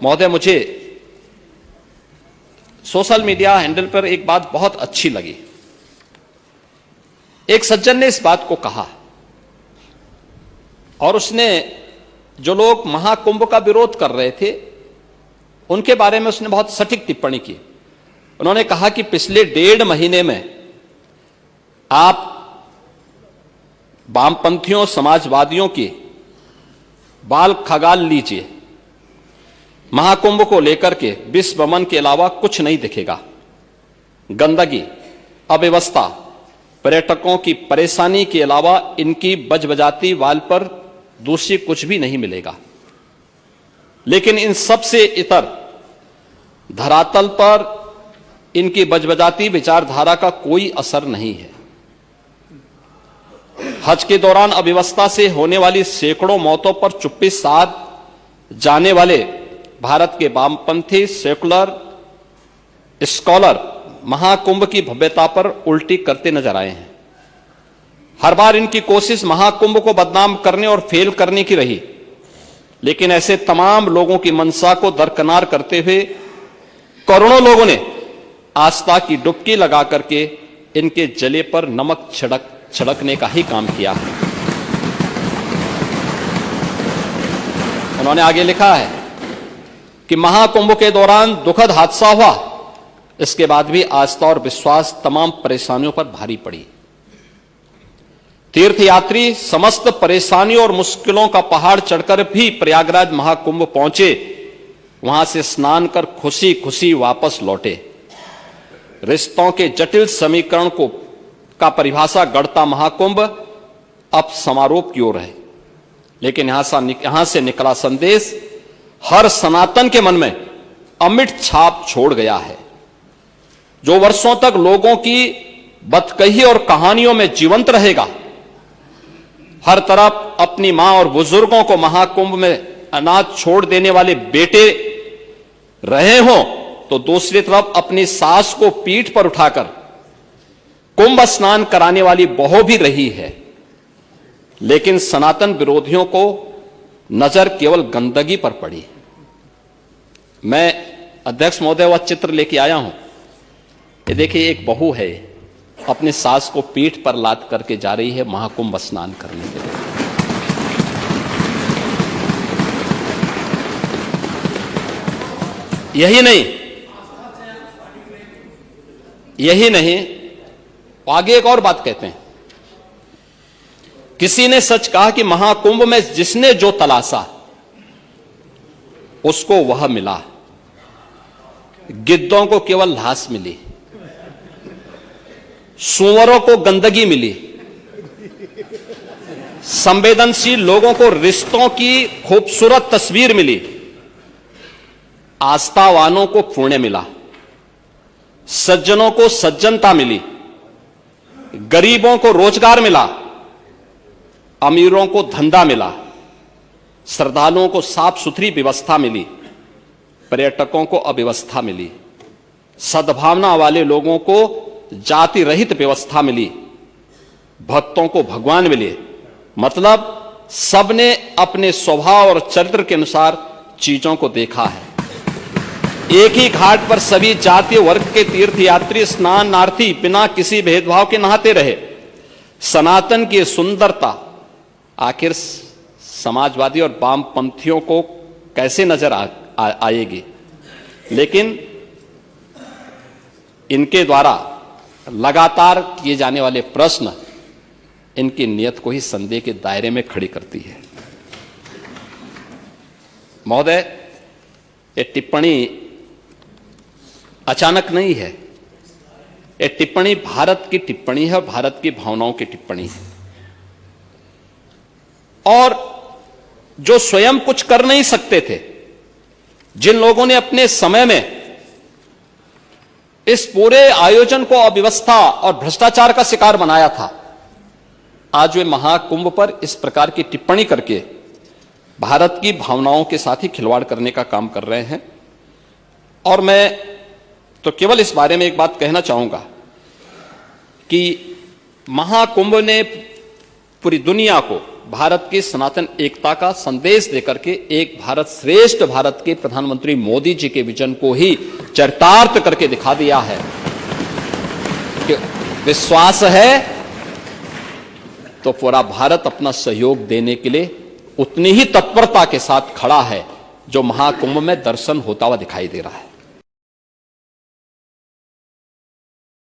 महोदय, मुझे social media handle पर एक बात बहुत अच्छी लगी। एक सज्जन ने इस बात को कहा और उसने जो लोग महाकुंभ का विरोध कर रहे थे उनके बारे में उसने बहुत सटीक टिप्पणी की। उन्होंने कहा कि पिछले 1.5 महीने में आप वामपंथियों, समाजवादियों की बाल खगाल लीजिए, महाकुंभ को लेकर के विश्व वमन के अलावा कुछ नहीं दिखेगा। गंदगी, अव्यवस्था, पर्यटकों की परेशानी के अलावा इनकी बजबजाती वाल पर दूसरी कुछ भी नहीं मिलेगा। लेकिन इन सब से इतर धरातल पर इनकी बजबजाती विचारधारा का कोई असर नहीं है। हज के दौरान अव्यवस्था से होने वाली सैकड़ों मौतों पर चुप्पी साध जाने वाले भारत के वामपंथी सेकुलर स्कॉलर महाकुंभ की भव्यता पर उल्टी करते नजर आए हैं। हर बार इनकी कोशिश महाकुंभ को बदनाम करने और फेल करने की रही, लेकिन ऐसे तमाम लोगों की मंशा को दरकिनार करते हुए करोड़ों लोगों ने आस्था की डुबकी लगा करके इनके जले पर नमक छिड़कने का ही काम किया है। उन्होंने आगे लिखा है कि महाकुंभ के दौरान दुखद हादसा हुआ, इसके बाद भी आस्था और विश्वास तमाम परेशानियों पर भारी पड़ी। तीर्थयात्री समस्त परेशानियों और मुश्किलों का पहाड़ चढ़कर भी प्रयागराज महाकुंभ पहुंचे, वहां से स्नान कर खुशी खुशी वापस लौटे। रिश्तों के जटिल समीकरण का परिभाषा गढ़ता महाकुंभ अब समारोह की ओर है, लेकिन यहां से निकला संदेश हर सनातन के मन में अमिट छाप छोड़ गया है, जो वर्षों तक लोगों की बदकही और कहानियों में जीवंत रहेगा। हर तरफ अपनी मां और बुजुर्गों को महाकुंभ में अनाथ छोड़ देने वाले बेटे रहे हों, तो दूसरी तरफ अपनी सास को पीठ पर उठाकर कुंभ स्नान कराने वाली बहू भी रही है। लेकिन सनातन विरोधियों को नजर केवल गंदगी पर पड़ी। मैं अध्यक्ष महोदय वह चित्र लेके आया हूं। ये देखिए, एक बहू है, अपने सास को पीठ पर लाद करके जा रही है महाकुंभ स्नान करने के लिए। यही नहीं, आगे एक और बात कहते हैं। किसी ने सच कहा कि महाकुंभ में जिसने जो तलाशा उसको वह मिला। गिद्धों को केवल लाश मिली, सूअरों को गंदगी मिली, संवेदनशील लोगों को रिश्तों की खूबसूरत तस्वीर मिली, आस्थावानों को पुण्य मिला, सज्जनों को सज्जनता मिली, गरीबों को रोजगार मिला, अमीरों को धंधा मिला, श्रद्धालुओं को साफ सुथरी व्यवस्था मिली, पर्यटकों को अव्यवस्था मिली, सद्भावना वाले लोगों को जाति रहित व्यवस्था मिली, भक्तों को भगवान मिले। मतलब सबने अपने स्वभाव और चरित्र के अनुसार चीजों को देखा है। एक ही घाट पर सभी जातीय वर्ग के तीर्थयात्री स्नानार्थी बिना किसी भेदभाव के नहाते रहे। सनातन की सुंदरता आखिर समाजवादी और वामपंथियों को कैसे नजर आएगी? लेकिन इनके द्वारा लगातार किए जाने वाले प्रश्न इनकी नियत को ही संदेह के दायरे में खड़ी करती है। महोदय, ये टिप्पणी अचानक नहीं है। ये टिप्पणी भारत की टिप्पणी है, भारत की भावनाओं की टिप्पणी है। और जो स्वयं कुछ कर नहीं सकते थे, जिन लोगों ने अपने समय में इस पूरे आयोजन को अव्यवस्था और भ्रष्टाचार का शिकार बनाया था, आज वे महाकुंभ पर इस प्रकार की टिप्पणी करके भारत की भावनाओं के साथ ही खिलवाड़ करने का काम कर रहे हैं। और मैं तो केवल इस बारे में एक बात कहना चाहूंगा कि महाकुंभ ने पूरी दुनिया को, भारत की सनातन एकता का संदेश देकर के एक भारत श्रेष्ठ भारत के प्रधानमंत्री मोदी जी के विजन को ही चरितार्थ करके दिखा दिया है कि विश्वास है तो पूरा भारत अपना सहयोग देने के लिए उतनी ही तत्परता के साथ खड़ा है जो महाकुंभ में दर्शन होता हुआ दिखाई दे रहा है।